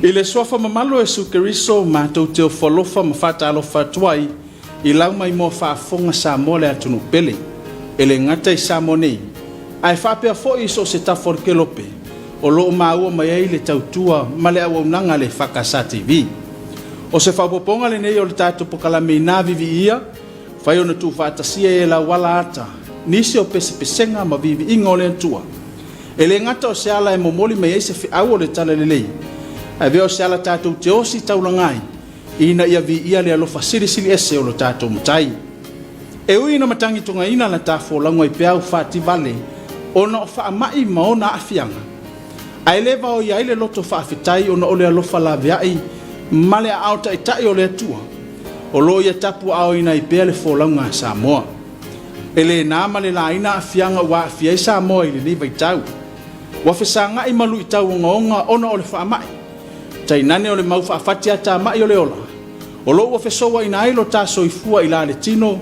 Ile sofa mamalo e sukeriso ma tau te folofa ma fata alofa tuai I lau mai mo whaafonga sa mole atunu pele. Ele ngata I sa monei. Ai whapea fo I so se tafor kelope. O loo maua mai ai le tautua ma le awaunanga le whakasa TV. O se whapoponga le nei o le tātu pokalame nā vivi ia. Whai ona tu whaatasia e la wala ata. Nisi o pese pesenga ma vivi inga o le antua. Ele ngata o se ala e momoli mai ai se whiau o le tala le lei. Ai veo se ala tātou te osi taulangai. Ina ia vi ia le alofa siri ese o lo tātou mutai. E ui na matangi tunga ina la tāfo lango I peau whaati vale. Ona o wha mai ma ona afianga. Ai lewa o iai le loto whaafitai ona o le alofa la veai. Male a auta I tai o le atua. O lo ia tapu ao ina I pea le fōlaunga Samoa. E le nāma le la ina afianga wa afiai Samoa I le liva I tau. Wa whesanga I malu I tau onga ona o le wha mai. Tai nane o le mau whaafati ata mai o le ola. O lo ua whesoa ina ailo tā soifua I la le tino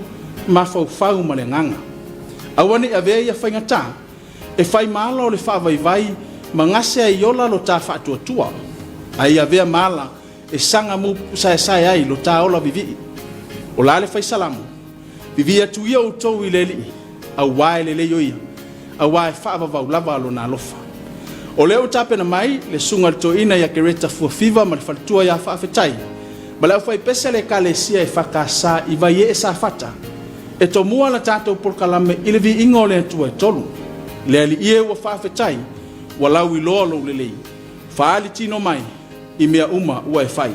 ma fau ma le nganga. Awane a vea ia whaingata. E whai maala o le whaavaivai ma ngase a iola lo tā whaatuatua. Ai a vea maala e sanga mu sae ai lo tā ola vivi. O la le whai salamu. Vivi atu ia o tau I le li. A wae le leio ia. A wae whaavavau lava lo nā lofa. O leo tapena mai le sunga le toina ia kereta fuafiva ma le falitua ia whaafetai. Ma leo whai pese le kalesia e whakasa I vai e sa fata. E to mua la tātou porkalame I le vi ingo le atua e tolu. Le ali ie ua whaafetai, walau I loa lo le lei. Whaali tino mai, I mea uma ua e whai.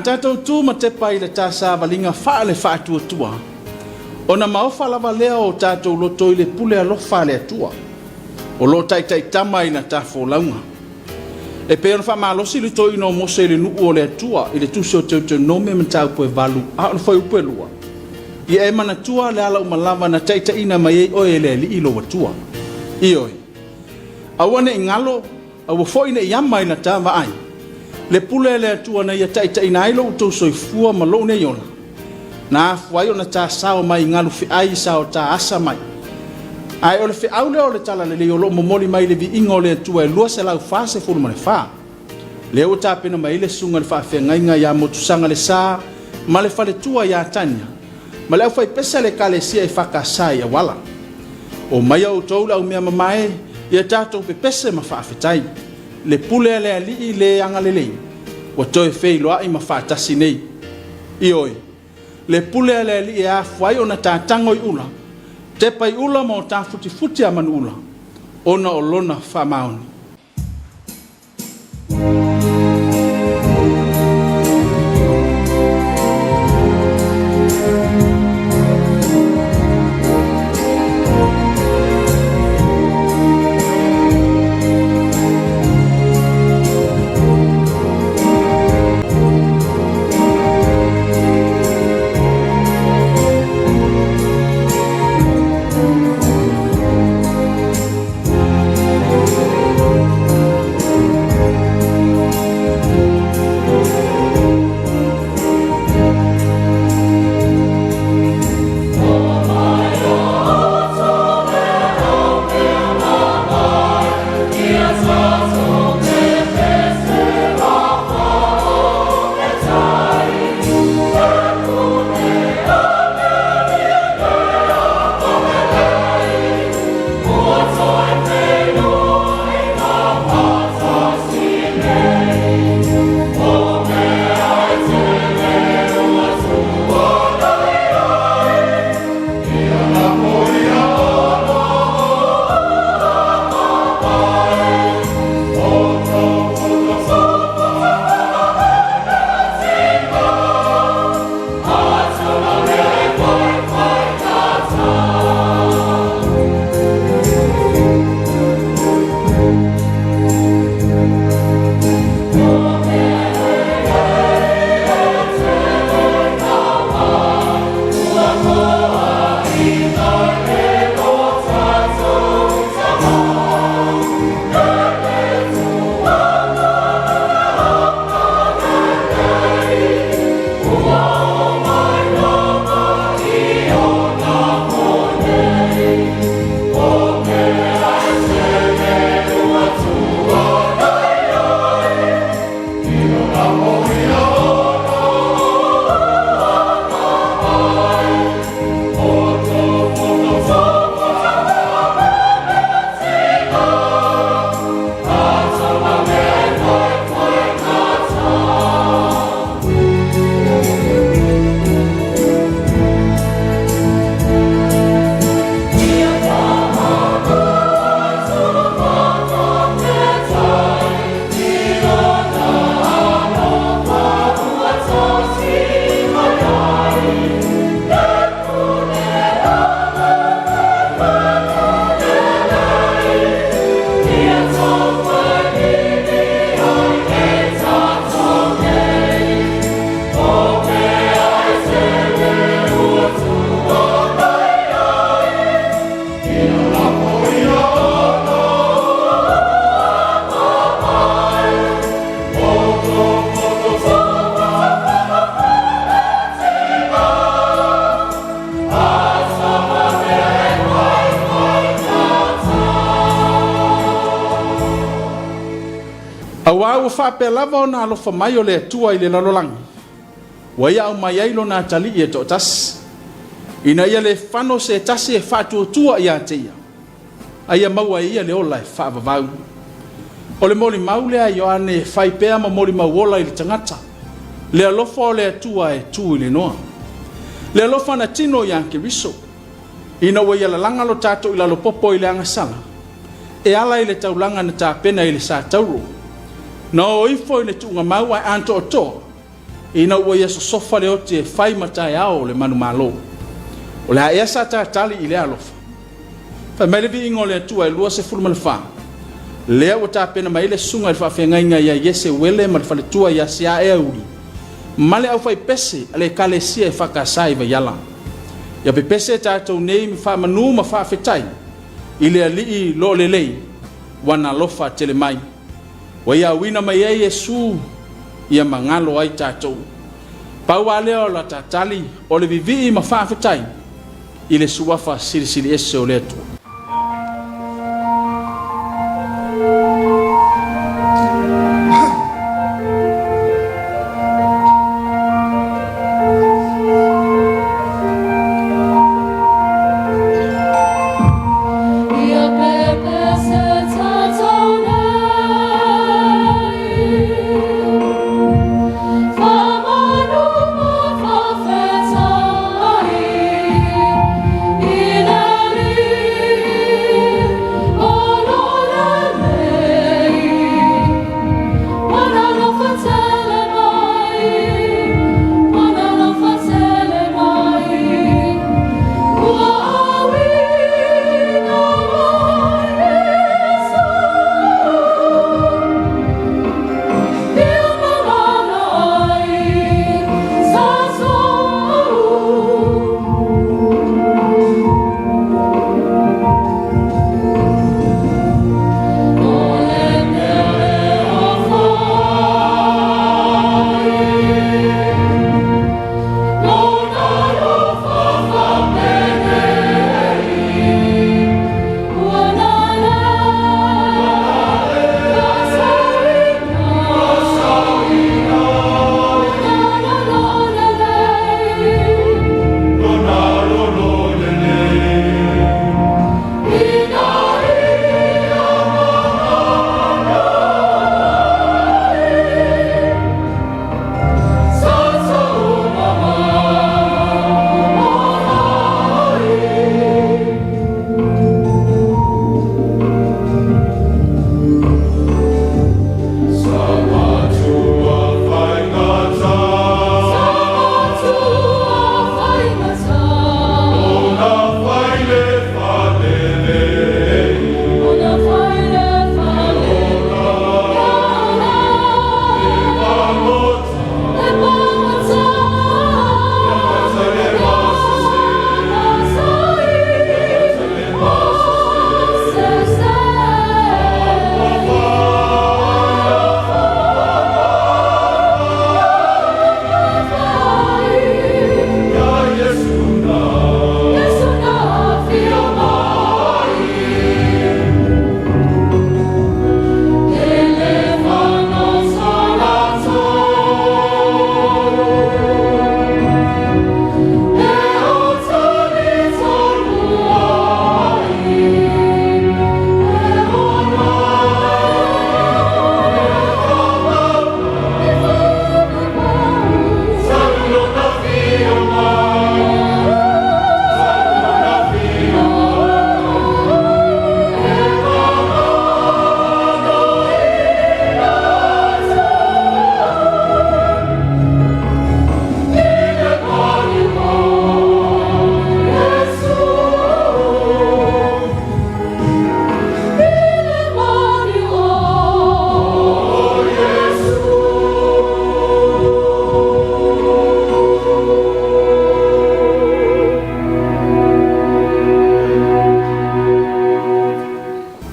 Tātou tū ma te pai le tāsā walinga wha le wha tua. Ona mauwha lava lea o tātou loto I le pule alofa le atua. O lo tai tama I na tāwho launga. E pe ona fa malosi le to ino mo se le nu o le tua i le tuso te nome mta po valu a le foi po lua i e mana tua le ala malava na taita ina mai o ele li ilo tua i oi awane ngalo awo foi ne yama ina tama ai le pule le tua na ia taita ina ilo to so fua malo ne yona na fuai ona ta sao mai ngalu fi ai sao ta asa mai ai ole fe aule ole tala le lo momoli mai le vi ingole tu e lo se la fase fu mane fa le o ta pena mai le sunga fa fe ngainga ya motu sanga le sa male fa le tua ya tanya male fa pesa le kale sia e fa ka sai wala o mai o tola o mia mai ya tato pe pesa ma fa fetai le pule le ali le anga le o to e fe lo ai ma fa tasinei i oi le pule le ali ya fa ona ta tango i ula te pai ula mo ta futi a manu ula ona o lona fa mauni Awau fa pe lava na lo fa mai o le tua i le lalolangi. Wa ia o mai ai lo na tali e to tas. Ina ia le fano se tasi e fa tua ia te ia. Aia maua ia le ola e fa vavau. O le moli maule a Ioane fai pea ma moli mauola i le tangata. Le alofa o le tua e tu i le noa. Le alofa na tino i anke riso. Ina wa ia la langa lo tato i la lo popo i le angasanga. E ala i le taulanga na ta pena i le sa tauro. No ifo i le tunga mau ai anto o to. Ina ua ia sofa le oti e fai matai ao le manu malo. O le haea sa ta tali i le alofa. Fa mai le vi ingo le tua e lua se fulma le fa. lea ua tapena mai le suga i le faafegaiga ia iese uele ma le faletua ia sia e auli ma le ʻaufaipese a le ekalesia e faakasā i vaiala ia pepese tatou nei ma faamanū ma faafetai i le alii loo lelei ua alofa tele mai ua ia auina mai ai iesu ia magalo ai tatou pau a lea o la tatali o le vivii ma faafetai i le suafa silisili ese o le atua.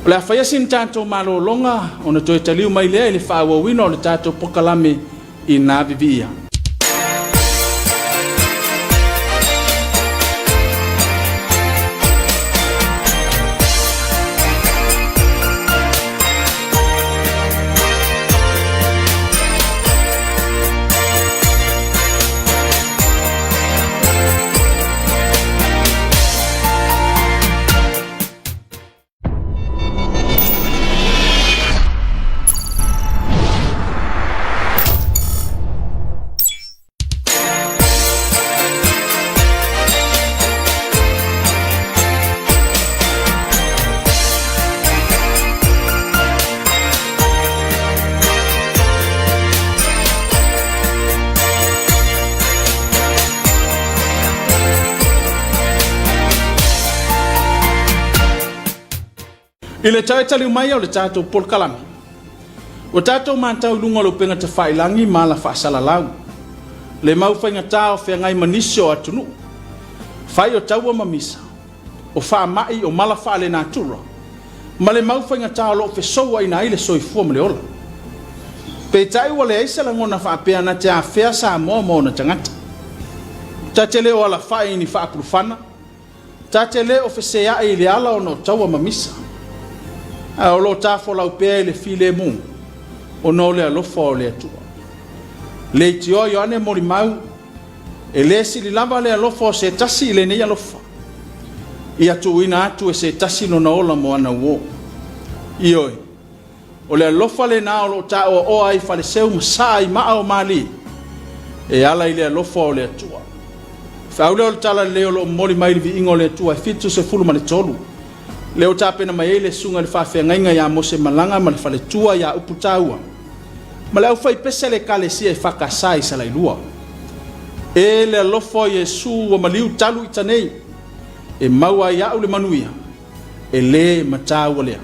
O le awhaia sin tātou malolonga o na toi taliu mai lea i le whaawawina o le tātou pokalame i nā vivia. I le tau tali mai o le tātou polkalanga. O tātou mātau lunga lo penga te whailangi ma la whaasala lau. Le mau whainga tāo whea ngai manisi o atunu. Whai o taua mamisa. O wha mai o mala wha le nātura. Ma le mau whainga tāo lo whesoa ina ile soifua ma le ola. Pe tai wa le aisa la ngona wha apea na te a whea sa mo na tangata. Ta te leo ala whai ni wha apurufana. Ta te leo whesea i le ala o no taua mamisa. A o lo tāwho lau pēa le file mū. O no le alofa o le atua. Le tio i ane mori mau. E le si li lava le alofa o se tasi le nei alofa. I atu ina atu e se tasi no na ola mo ana uo. I oi. O le alofa le na o lo ta o ai fale seu masa i maa o mali. E ala i le alofa o le atua. Whaule o le tala leo lo mori mai li vi ingo le atua e fitu se fulu ma le tolu. Leo tapena mai ele sunga le whawhia ngainga ya mose malanga ma le whale tua ya uputaua. Ma le au whai pese le kale sia e whakasai sa lai lua. E le alofo Yesu wa maliu talu i tanei. E maua ya ule manuia. E le mataua lea.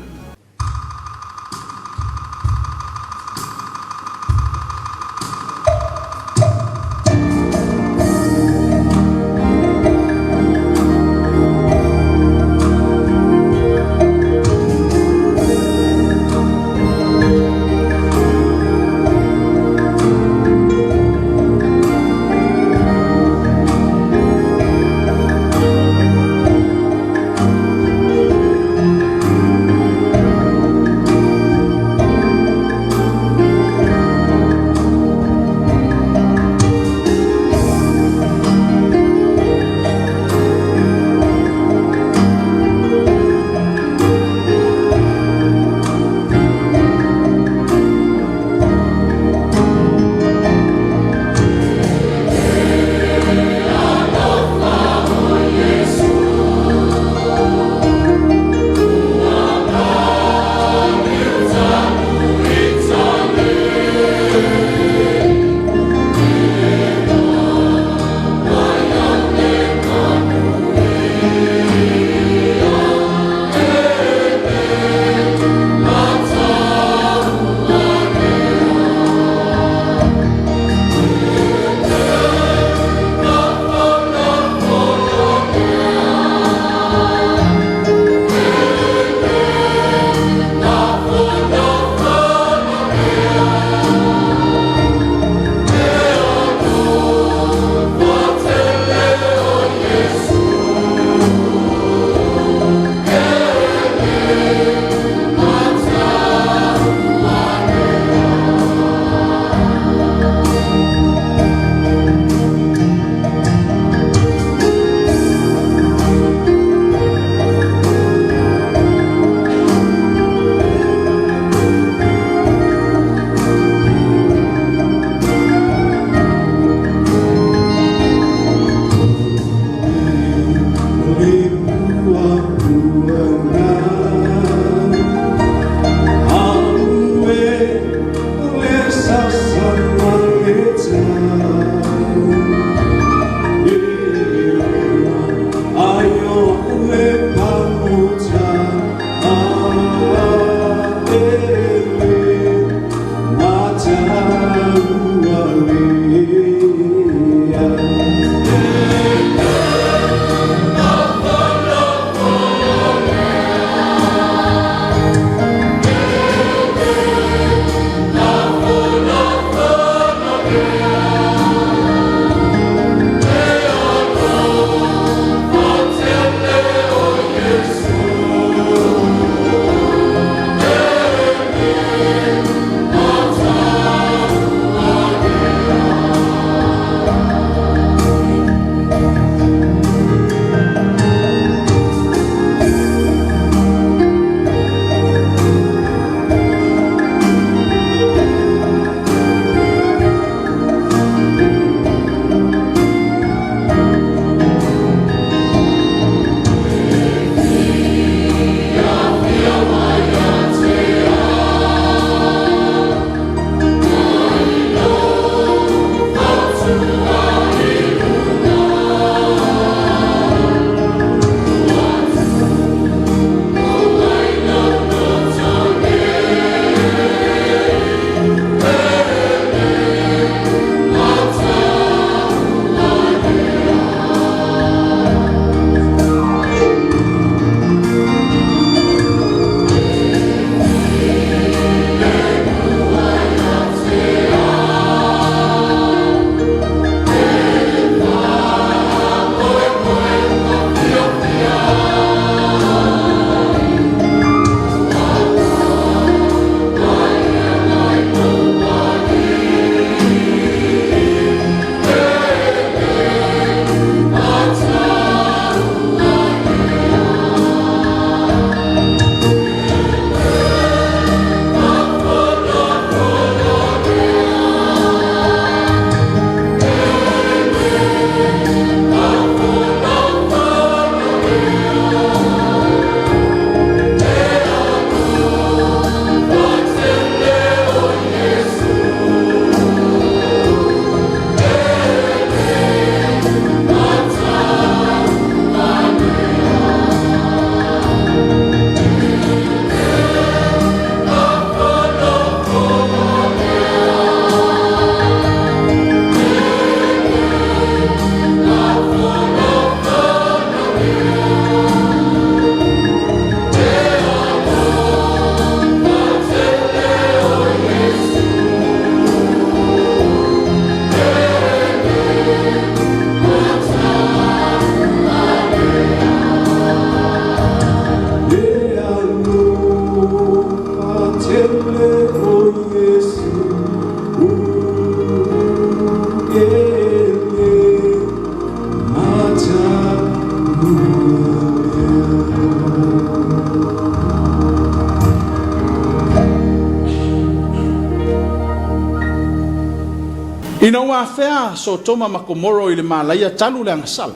Ina ua fea so toma makomoro i le malaia talu le angasala.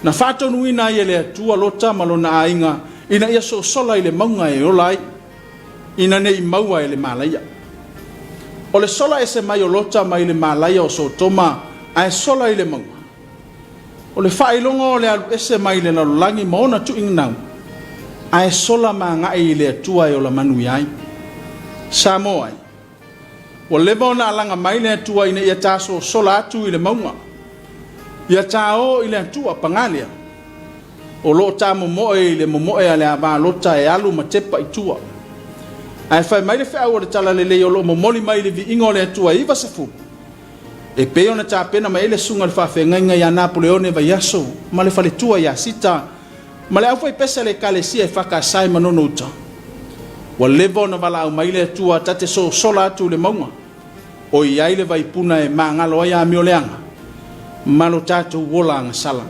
Na whātonu ina i le atua lota malona ainga ina ia so sola i le maunga e olai. Ina ne i maua i le malaia. O le sola e se mai o lota mai le malaia o so toma a e sola i le maunga. O le whailonga o le alu ese mai le lalulangi maona tu ingnau. A e sola ma ngai i le atua i o la manu iai. Samoa ai. O leva ona alanga mai le atua ina ia taso sola atu i le maunga. Ia tao i le atua pangalia. O lo ta momoe i le momoe a le ava lota e alu ma tepa i tua. Ai fai mai le whea o le tala lele o lo momoli mai le vi ingo le atua iwa se fu. E peo na ta pena ma ele sunga le whawhenga ia Napoleone va yaso. Ma le fale tua ia sita. Ma le aufai pesa le kalesia e whaka sai manono uta. Wa levo na wala au mai le atua tate so sola atu le maunga. O iai le vaipuna e maangalo ai a mioleanga. Malo tatu wola anga sala.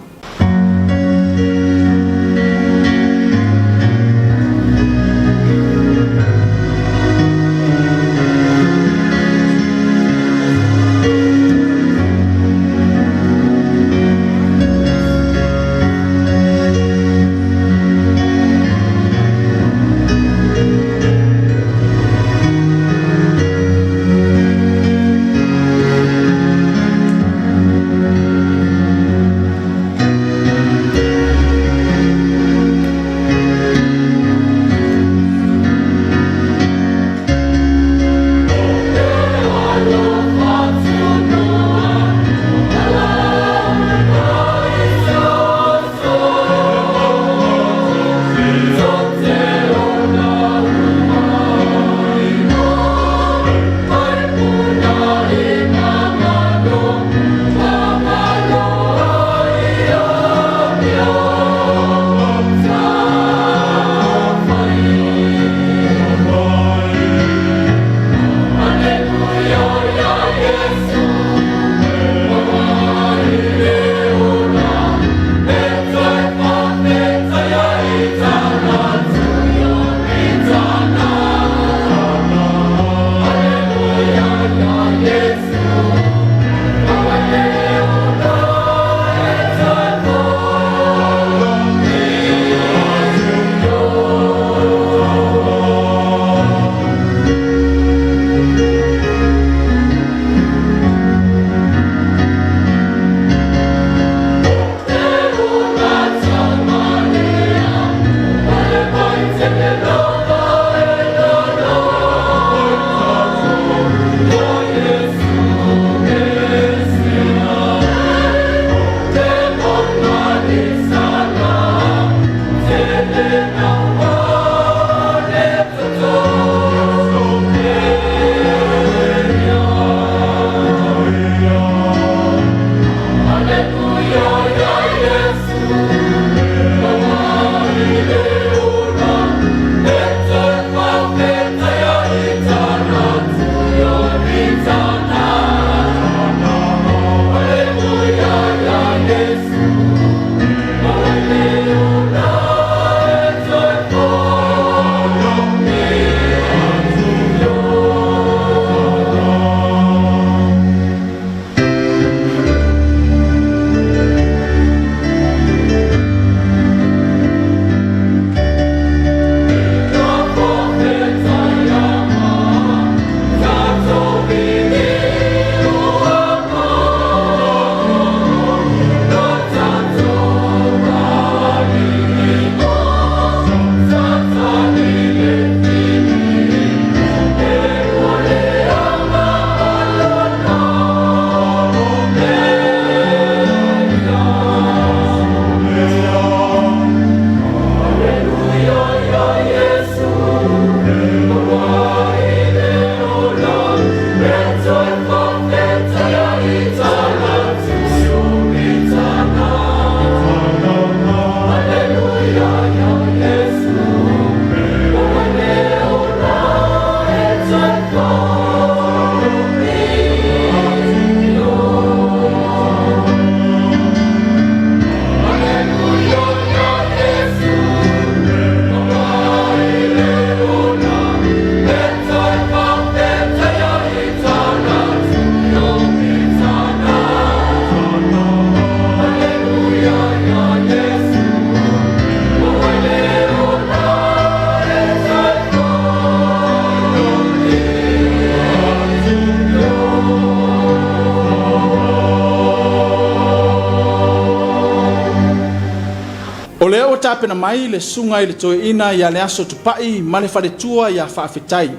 le o tape na mai le sunga i le toe ina ia le aso tupai ma le wharetua ia whaafetai.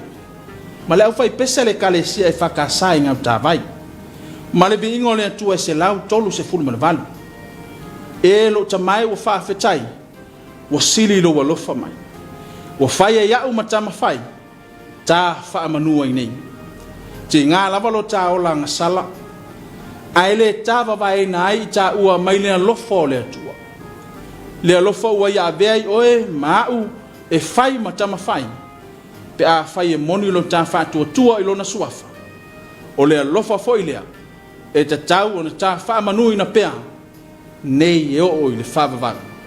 Ma le au whai pesa le kalesia e whakasai ngau tāwai. Ma le biingo le atua e se lau tolu se fulu manawalu. E lo tamai wa whaafetai, wa sili lo wa lofa mai. Wa whai e iau matama whai, tā whaamanua i nei. Ti ngā lava lo tā ola ngasala, ai le tā wawai na ai tā ua mai le lofa o le atua. Le alofa ua ia aveai oe mau e whai matama whai. Pe a whai e moni lo tā whātua i lona suafa. O le alofa foi lea, e ta tau o na tā whaamanui na pea, nei e o i le whawawanga.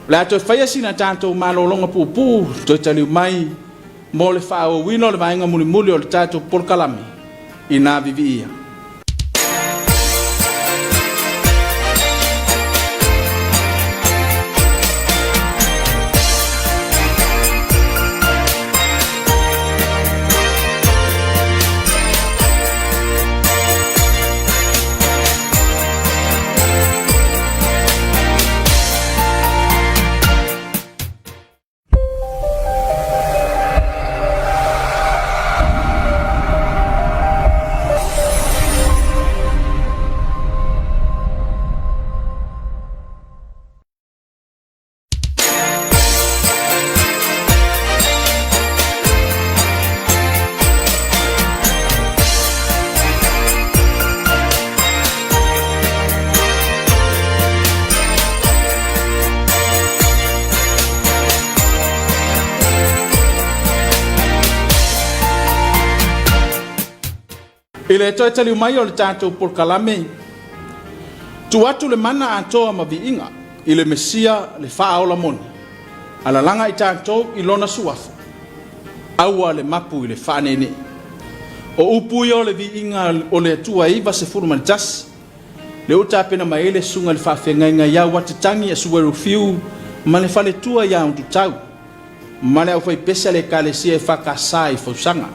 La to faya sina tanto malolonga pupu to tali mai mo le fa o wino le vainga muli muli o le tato por kalami ina vivia. I le toi tali mai o le tātou por kalame. Tu atu le mana atoa ma vi inga. I le mesia le faa ola moni. Ala langa i tātou i lona suafa. Aua le mapu i le faa nene. O upu i o le vi inga o le atua iwa se furu manitasi. Le uta pena maele sunga le faa whenga inga iau watitangi a suweru fiu. Ma le fale tua ia untu tau. Ma le au fai pesa le ka le sia e whakasā i fausanga.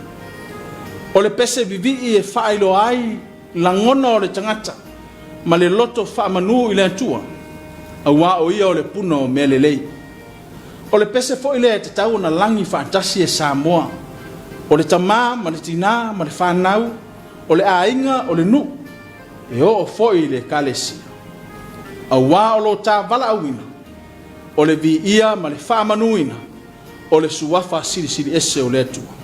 O le pese vivi i e whailo ai langona o le tangata. Ma le loto wha manu i le atua. A wā o ia o le puno me le lei. O le pese fo i le te tau na langi whaantasi e Samoa. O le tamā, ma le tina, ma le whanau. O le ainga, o le nu. E o fo i le kalesi. A wā o lo tā vala awina. O le vi ia ma le wha manuina. O le suafa siri siri ese o le atua.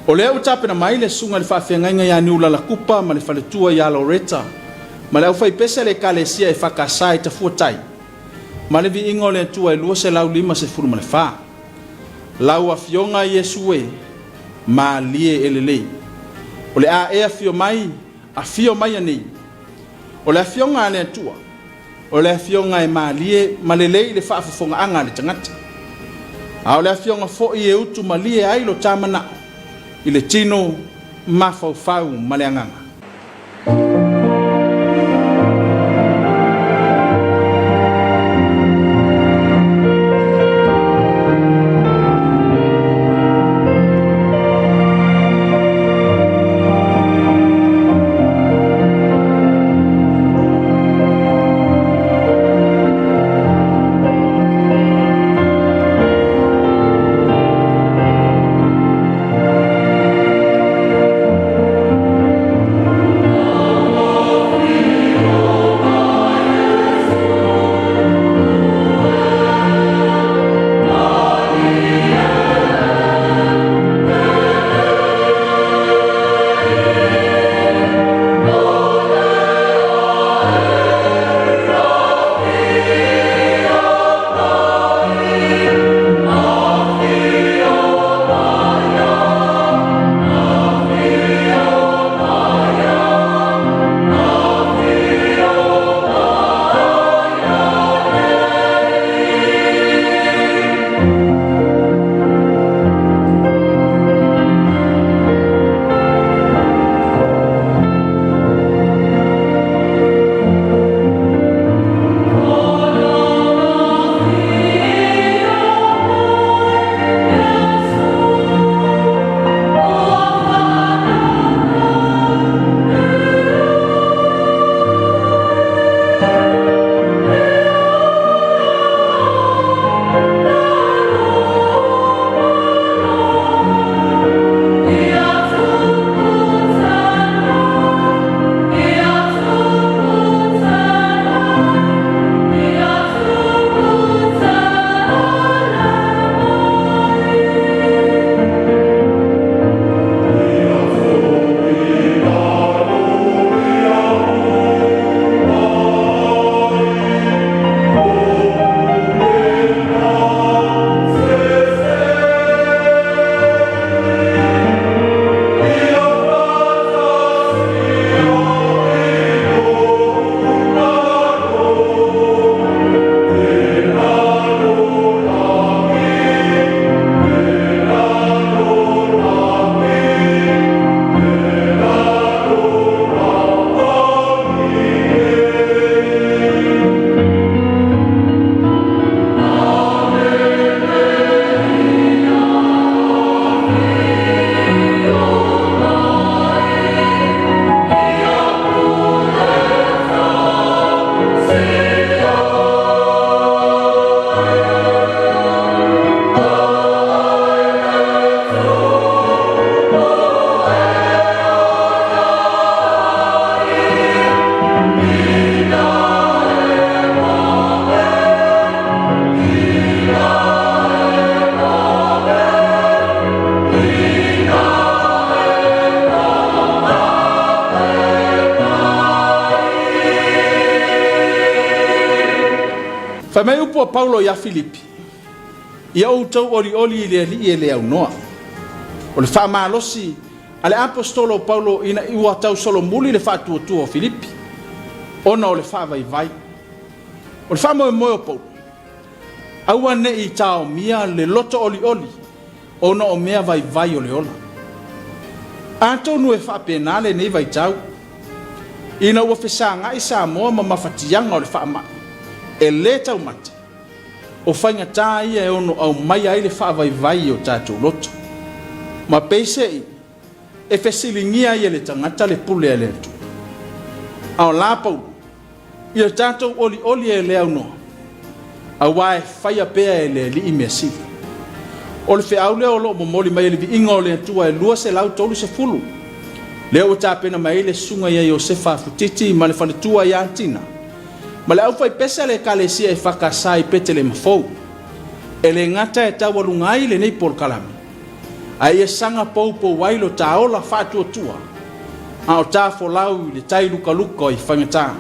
O lea utapena mai le sunga le whawhengainga ia ni ula la kupa ma le whaletua ia Loretta. Ma le au whai pesa le kalesia e whakasā i ta fuatai. Ma le vi ingo le tua e lua se lau lima se furu ma le wha. Lau a fionga Yesu e ma lie e le lei. O le a ea fio mai a fio mai anei. O le a fionga le tua. O le a fionga e ma lie ma le lei le whaafafonga anga le tangata. A o le a fionga fo i e utu ma lie ai lo tamana. I le tino mafau ma le anganga. mai upo Paulo ia Filipi. Ia outou oli i le ali e le au noa. O le wha malosi, ale apostolo Paulo ina iwa tau solo muli le wha tua o Filipi. Ona o le wha vai. O le wha moe o Paulo. Aua ne i tau mia le loto oli. Ona o mea vai o le ola. Anto nu e wha penale nei vai tau. Ina ua whesanga i sa moa ma mawhatianga o le wha mai. E le tau mate. O whainga tā ia e ono au mai ai le wha vai o tātou loto. Ma peise i, e whesilingia i le tangata le pule e le atu. Ao la Paulo, i le tātou oli e le au noa. A wae whaia pea e le li i mea sili. O le wheau leo lo momoli mai le vi inga o le atua e lua se lau tolu se fulu. Leo o tāpena mai le sunga ia i o se whafutiti ma le whaletua i antina. Ma le au fai pesa le kalesia e whakasai pete le mafou. E le ngata e tawalungai le nei por kalami. Ai e sanga pou wailo ta ola whatua tua. A o tā folau le tai luka o i whangatā.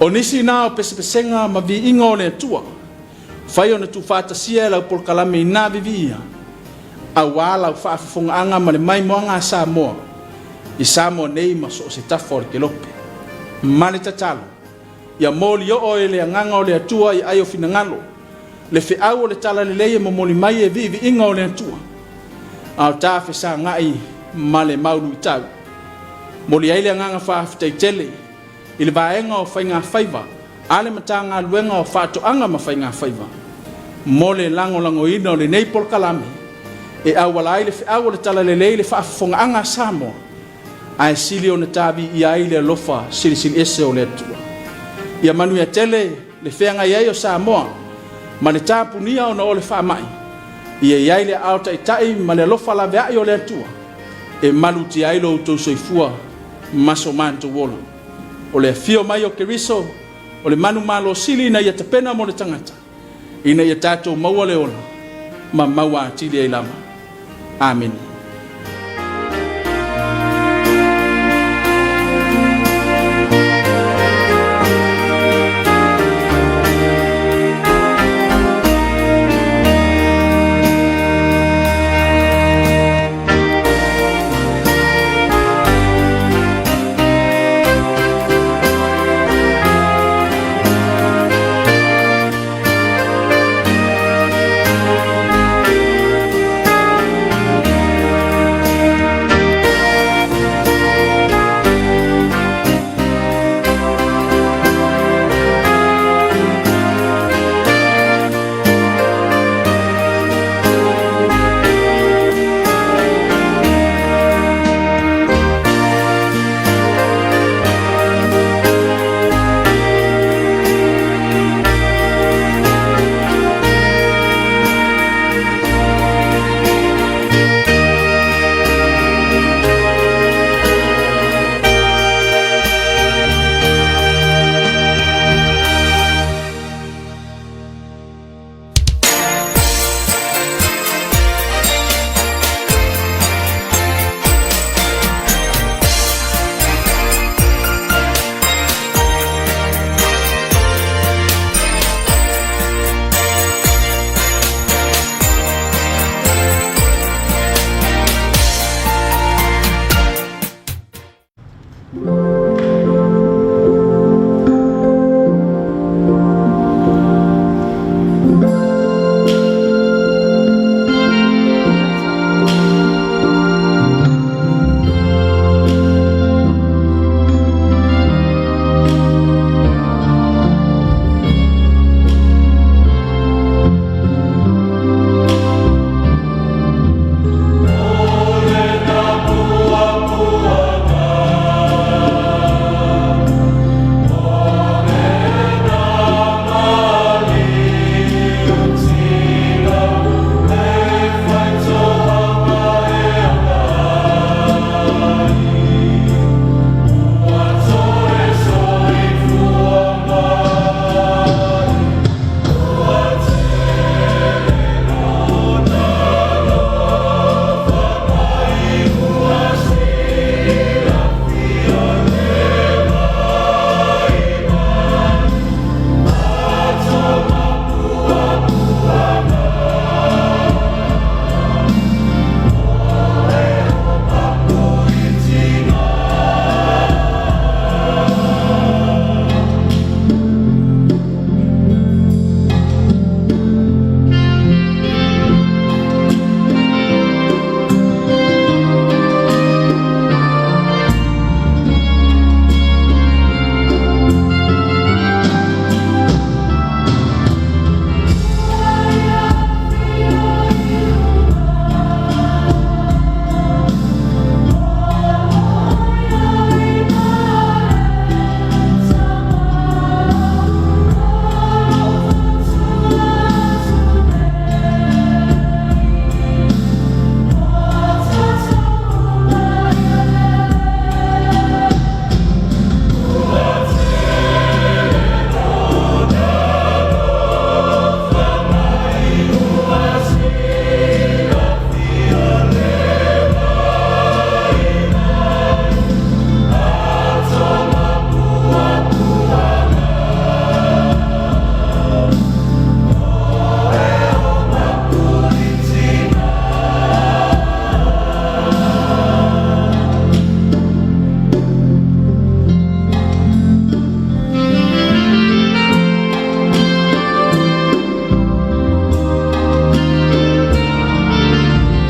O nisi nao pesepesenga ma vi inga o le atua. Fai o na tu whātasia lau polkalame ina vivia. A wala u whaafifonga anga ma le mai moanga Samoa. I Samoa nei ma so se tafo ke lope. Male tatalo. Ia moli o e le anganga o le atua i ayo finangalo. Le fe au o le tala le leie mo moli mai e vivi inga o le atua. Au ta fe sa ngai ma le maulu i tau. Moli ai le anganga whaafitei tele. I le vaenga o whainga whaiva. Ale matanga luenga o whaato anga ma whainga whaiva. Mole lango ina o le nei polkalame. E au wala ai le fe au o le tala le leie le whaafonga anga Samoa. Ai sili o na tabi i ai le lofa sili ese o le atua. Ia manu ia tele le whenga iai o Samoa. Ma le tāpunia o na o le whaamai. Ia iai le au tai ma le lofa la veai o le atua. E malu ti ai lo utou soifua maso manto wola. O le fio mai o Keriso, o le manu malo sili ina ia tapena mo le tangata. Ina ia tātou maua le ola, ma maua atili ai lama. Amen.